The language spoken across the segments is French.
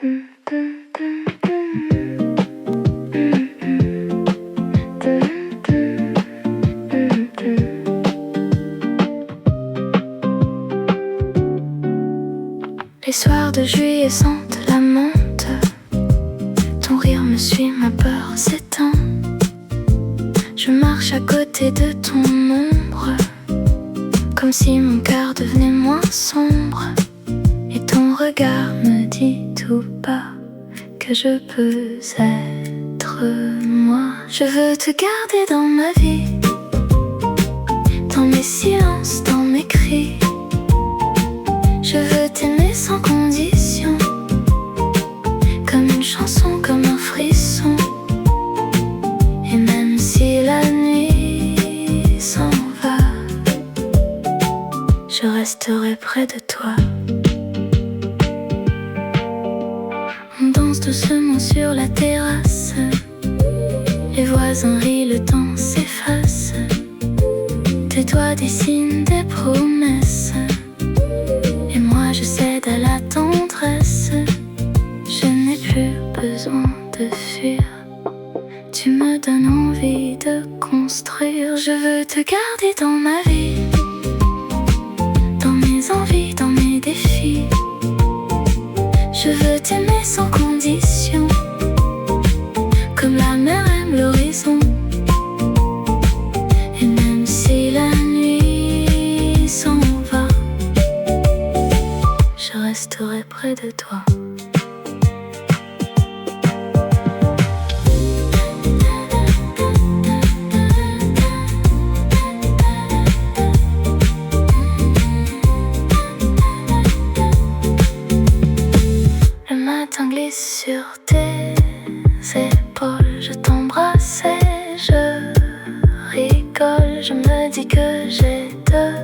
Les soirs de juillet sentent la menthe. Ton rire me suit, ma peur s'étend. Je marche à côté de ton ombre, comme si mon cœur devenait moins sombre. Et ton regard me dit tout bas que je peux être moi. Je veux te garder dans ma vie, dans mes silences, dans mes cris. Je veux t'aimer sans condition, comme une chanson, comme un frisson. Et même si la nuit s'en va, je resterai près de toi. On danse doucement sur la terrasse, les voisins rient, le temps s'efface. Tes doigts dessinent des promesses, et moi je cède à la tendresse. Je n'ai plus besoin de fuir, tu me donnes envie de construire. Je veux te garder dans ma vie, dans mes envies, dans mes défis. Je veux t'aimer sans condition, comme la mer aime l'horizon. Et même si la nuit s'en va, je resterai près de toi. Le matin glisse sur tes épaules, je t'embrasse et je rigole. Je me dis que j'ai de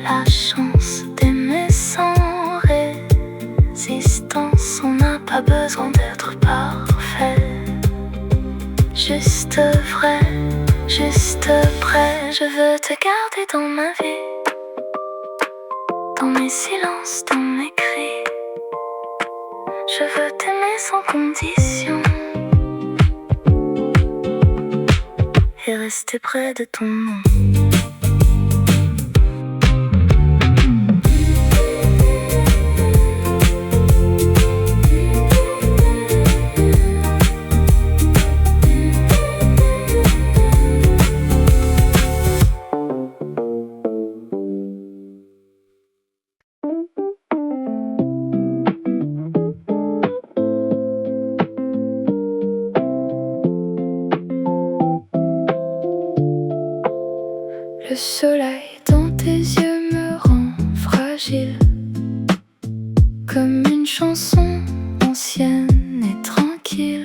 la chance d'aimer sans résistance. On n'a pas besoin d'être parfait, juste vrai, juste prêt. Je veux te garder dans ma vie, dans mes silences, dans mes cris. Je veux t'aimer sans condition et rester près de ton nom. Le soleil dans tes yeux me rend fragile, comme une chanson ancienne et tranquille.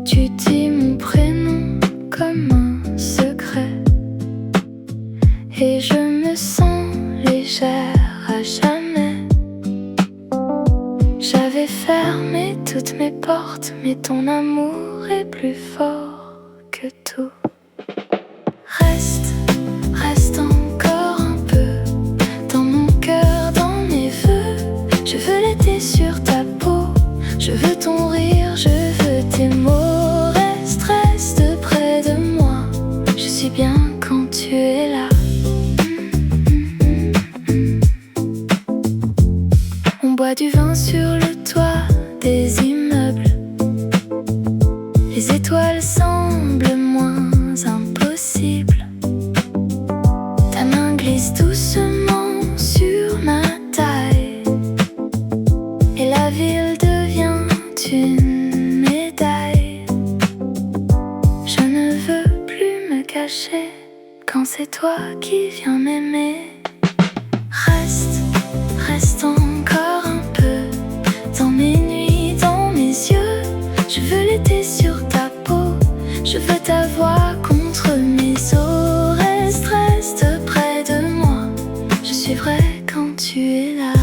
Tu dis mon prénom comme un secret, et je me sens légère à jamais. J'avais fermé toutes mes portes, mais ton amour est plus fort que tout. Reste, reste encore un peu dans mon cœur, dans mes vœux. Je veux l'été sur ta peau, je veux ton rire, je veux tes mots. Reste, reste près de moi, je suis bien quand tu es là. On boit du vin sur le toit des immeubles, les étoiles semblent moins impossibles. Ta main glisse doucement sur ma taille, et la ville devient une médaille. Je ne veux plus me cacher quand c'est toi qui viens m'aimer. Reste, reste encore un peu dans mes nuits, dans mes yeux. Je veux l'été sur ta peau, je veux ta voix contre mes os. Reste, reste près de moi, je suis vrai quand tu es là.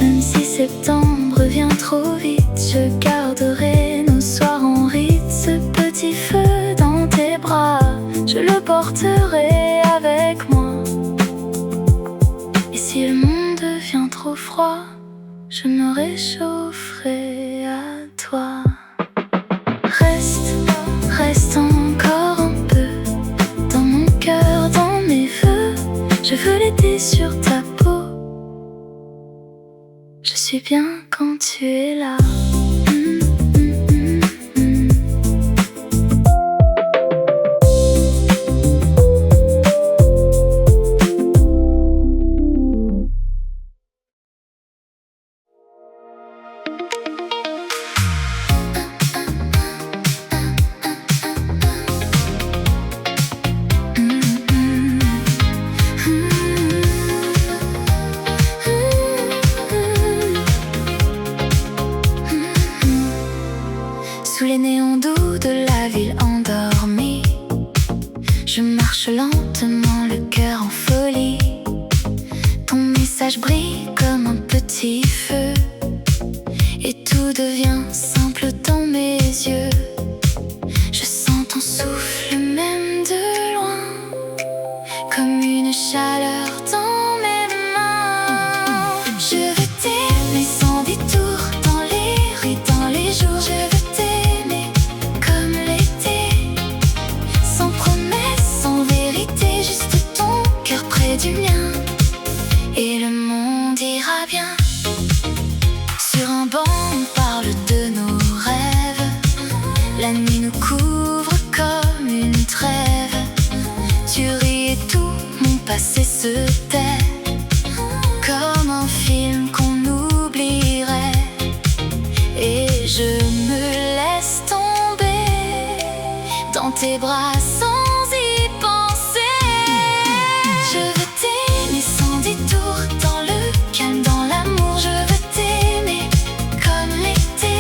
Même si septembre vient trop vite, je garderai nos soirs en rite, ce petit feu Et si le monde devient trop froid, je me réchaufferai à toi. Reste, reste encore un peu dans mon cœur, dans mes vœux. Je veux l'été sur ta peau. Je suis bien quand tu es là. Sous les néons doux de la ville endormie, je marche lentement, le cœur en folie. Ton message brille comme un petit feu, et tout devient simple dans mes yeux. Je sens ton souffle même de loin, comme une chaleur dans mes mains. Je veux t'aimer sans détour, dans les rues, dans les jours. Je veux t'aimer comme l'été, sans promesse, sans vérité, juste ton cœur près du mien, et le monde ira bien. Sur un banc, on parle de nos rêves. La nuit nous couvre comme une trêve. Tu ris et tout mon passé se tait, comme un film qu'on oublierait. Et je me laisse tomber dans tes bras sans y penser. Je veux t'aimer sans détour, dans le calme, dans l'amour. Je veux t'aimer comme l'été,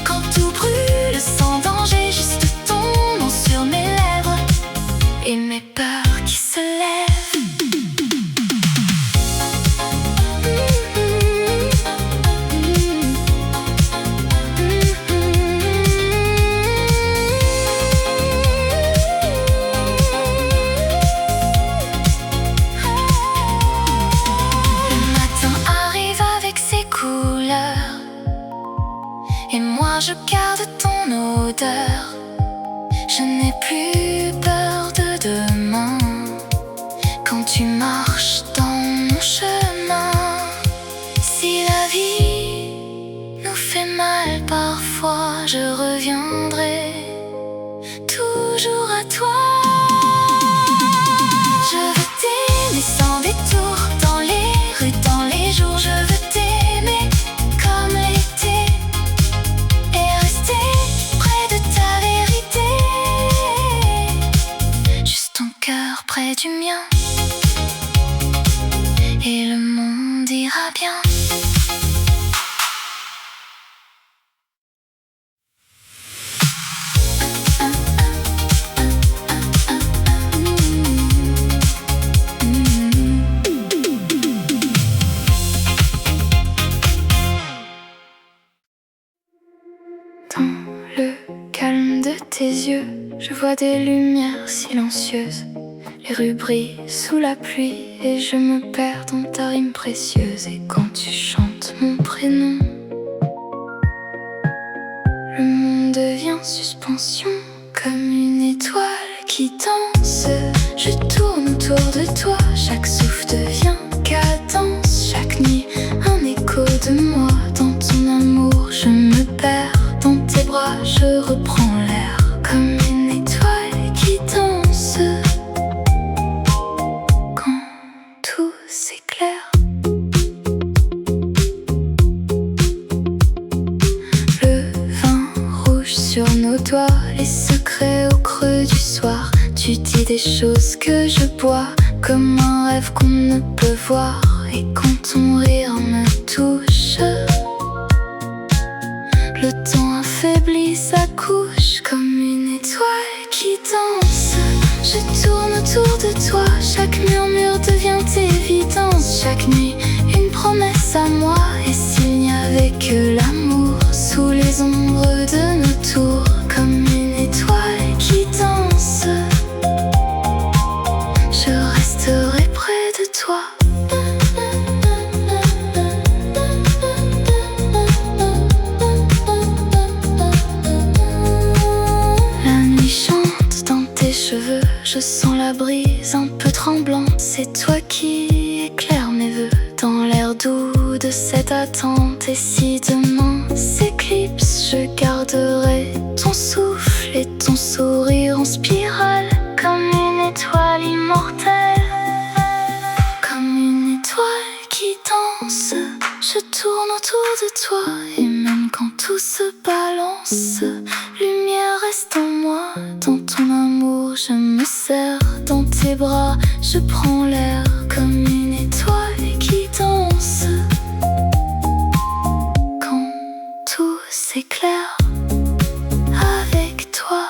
quand tout brûle sans danger, juste ton nom sur mes lèvres et mes peurs qui se lèvent. Le matin arrive avec ses couleurs, et moi je garde ton odeur. Je n'ai plus peur de demain quand tu marches dans mon chemin. Si la vie nous fait mal parfois, je reviendrai toujours à toi. Je veux t'aimer sans détour, dans les rues, dans les jours. Je veux t'aimer comme l'été, et rester près de ta vérité, juste ton cœur près du mien, et le monde ira bien. Dans le calme de tes yeux, je vois des lumières silencieuses. Les rues brillent sous la pluie, et je me perds dans ta rime précieuse. Et quand tu chantes mon prénom, le monde devient suspension, comme une étoile qui danse. Je tourne autour de toi, chaque souffle devient cadence. Chaque nuit, un écho de moi. Dans ton amour, je me perds. Dans tes bras, je reprends l'air, comme une étoile qui danse. Quand tout s'éclaire, le vin rouge sur nos doigts, les secrets au creux du soir. Tu dis des choses que je bois, comme un rêve qu'on ne peut voir. Et quand ton rire me touche, le temps affaibli s'accouche, comme une étoile qui danse. Je tourne autour de toi, chaque murmure devient évidence. Chaque nuit, une promesse à moi. Et s'il n'y avait que l'amour, sous les ombres de nos tours, comme une étoile qui danse, je resterai près de toi. je sens la brise un peu tremblante. C'est toi qui éclaires mes vœux dans l'air doux de cette attente. Et si demain s'éclipse, je garderai ton souffle et ton sourire en spirale, comme une étoile immortelle, comme une étoile qui danse. Je tourne autour de toi et même quand tout se balance, lumière reste en moi. Dans ton amour je me serre dans tes bras, je prends l'air comme une étoile qui danse. Quand tout s'éclaire avec toi.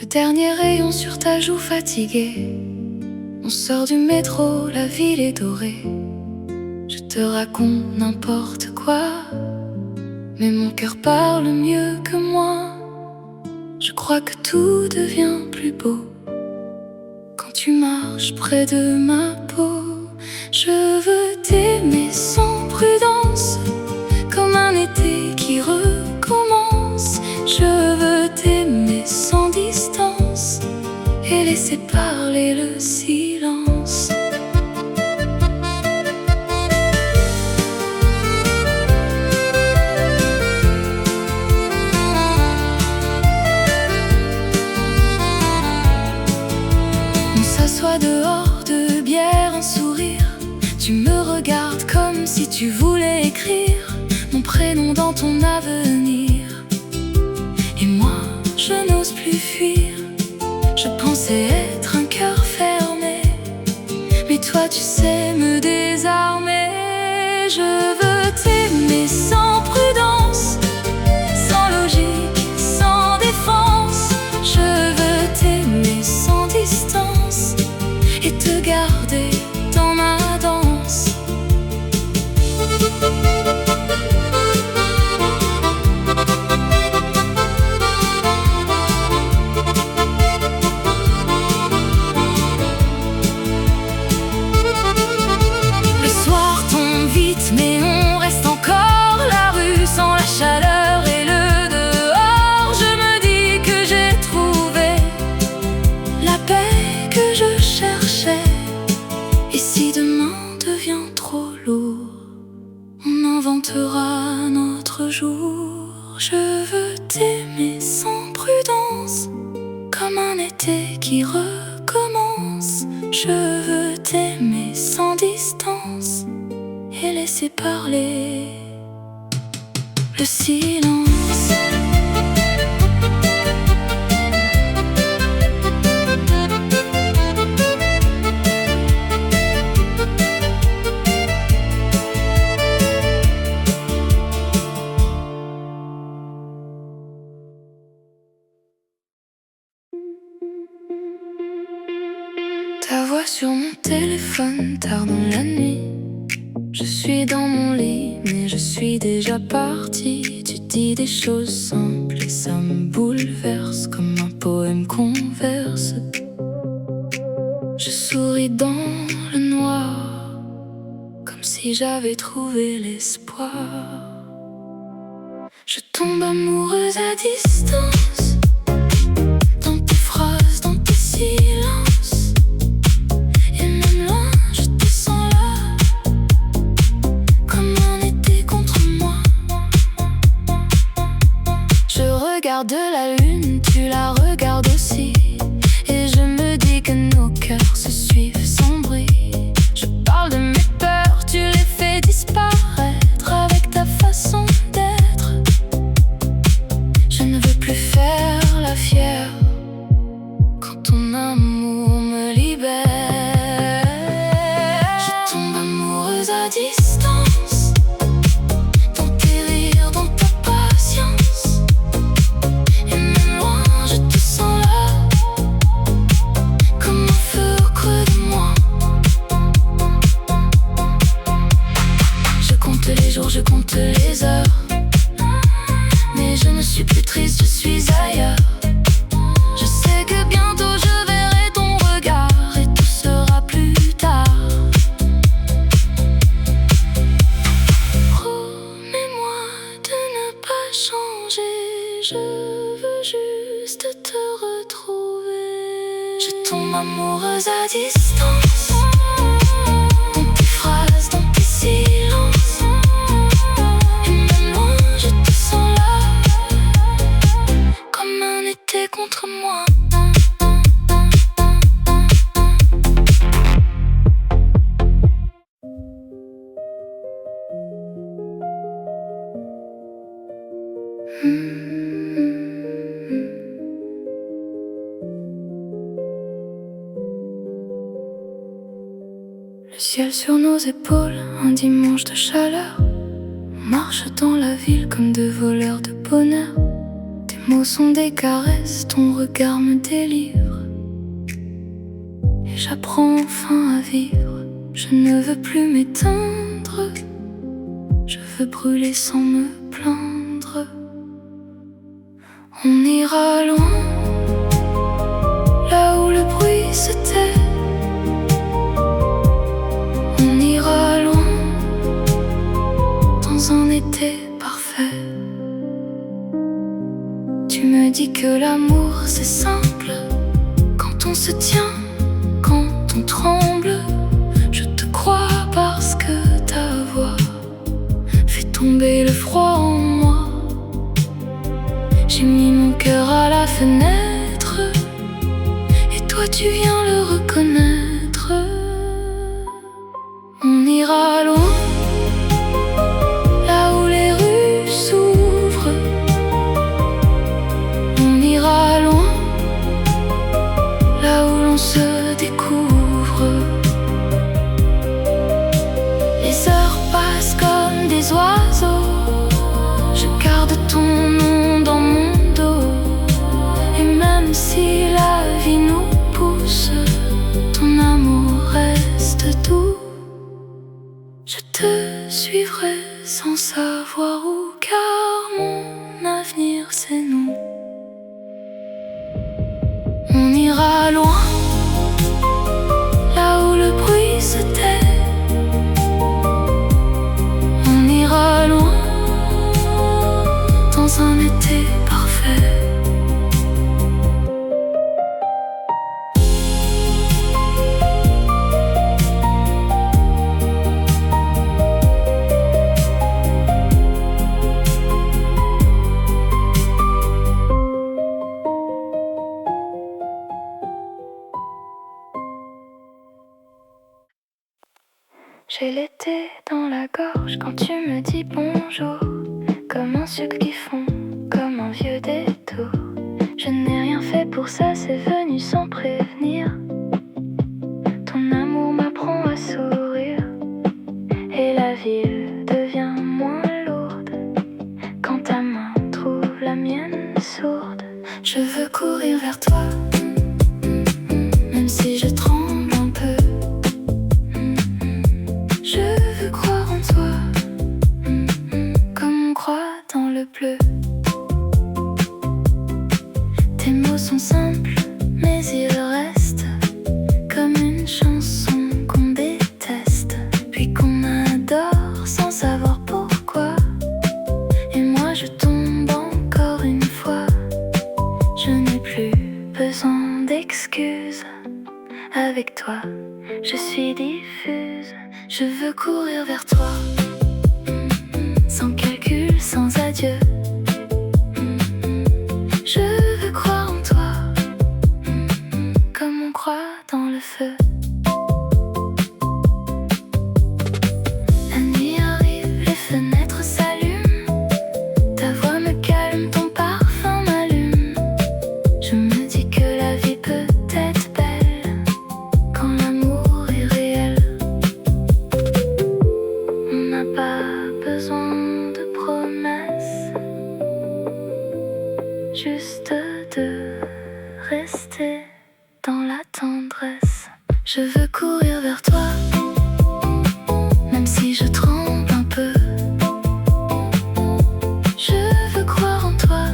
Le dernier rayon sur ta joue fatiguée. On sort du métro, la ville est dorée. Je te raconte n'importe quoi, mais mon cœur parle mieux que moi. Je crois que tout devient plus beau quand tu marches près de ma peau. Je veux t'aimer sans prudence, comme un été qui recommence. Je veux t'aimer sans distance et laisser parler le silence. On s'assoit dehors, de bière, un sourire. Tu me regardes comme si tu voulais écrire mon prénom dans ton avenir. Et moi, je n'ose plus fuir. Je pensais être un cœur fermé, mais toi tu sais me désarmer. Je veux t'aimer sans prudence, sans logique, sans défense. Je veux t'aimer sans distance et te garder dans ma danse. Mais on reste encore la rue sans la chaleur et le dehors. Je me dis que j'ai trouvé la paix que je cherchais. Et si demain devient trop lourd, on inventera notre jour. Je veux t'aimer sans prudence, comme un été qui recommence. Je veux t'aimer sans distance et laisser parler le silence. Ta voix sur mon téléphone tard dans la nuit. Je suis dans mon lit, mais je suis déjà partie. Tu dis des choses simples et ça me bouleverse, comme un poème qu'on verse. Je souris dans le noir, comme si j'avais trouvé l'espoir. Je tombe amoureuse à distance, dans tes phrases, dans tes silences. Et même loin, je te sens là, comme un été contre moi. Je regarde la lune, tu la regardes aussi. Et je me dis que nos cœurs se suivent sans bruit. Je parle de mes peurs, tu les fais disparaître avec ta façon d'être. Je ne veux plus faire la fière quand ton amour me libère. Je tombe amoureuse à distance, dans tes rires je veux juste te retrouver. Je tombe amoureuse à distance, dans tes phrases, dans tes silences. Et même loin, je te sens là, comme un été contre moi. Le ciel sur nos épaules, un dimanche de chaleur. On marche dans la ville comme deux voleurs de bonheur. Tes mots sont des caresses, ton regard me délivre. Et j'apprends enfin à vivre. Je ne veux plus m'éteindre, je veux brûler sans me plaindre. On ira loin, là où le bruit se tait. On ira loin, dans un été parfait. Tu me dis que l'amour c'est simple, quand on se tient, quand on tremble. Je te crois parce que ta voix fait tomber le froid en moi. J'ai mis mon cœur à la fenêtre, et toi tu viens le reconnaître. On ira loin, là où les rues s'ouvrent. On ira loin, là où l'on se découvre. Les heures passent comme des oiseaux, je garde ton nom dans mon dos. Et même si la vie nous pousse, ton amour reste doux. Je te suivrai sans savoir où, car mon avenir c'est nous. On ira loin, là où le bruit se tait. On ira loin, dans un été parfait. J'ai l'été dans la gorge quand tu me dis bonjour, comme un sucre qui fond, comme un vieux détour. Je n'ai rien fait pour ça, c'est venu sans prévenir. Ton amour m'apprend à sourire, et la ville devient moins lourde quand ta main trouve la mienne sourde. Je veux courir vers toi, même si je tremble un peu. Je veux croire en toi, comme on croit dans le bleu. Tes mots sont simples, mais ils restent comme une chanson qu'on déteste, puis qu'on adore sans savoir pourquoi. Et moi je tombe encore une fois. Je n'ai plus besoin d'excuses. Avec toi, je suis diffuse. Je veux courir vers toi, sans calcul, sans adieu. Je veux croire en toi, comme on croit dans le feu. La nuit arrive, les fenêtres s'allument. Ta voix me calme, ton parfum m'allume. Je me dis que la vie peut être belle quand l'amour est réel. On n'a pas besoin de promesses, juste de rester dans la tendresse. Je veux courir vers toi, même si je tremble un peu. Je veux croire en toi,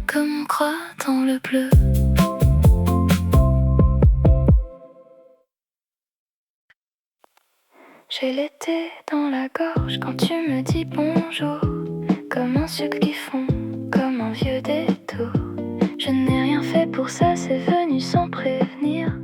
comme on croit dans le bleu. J'ai l'été dans la gorge quand tu me dis bonjour, comme un sucre qui fond, un vieux détour. Je n'ai rien fait pour ça, c'est venu sans prévenir.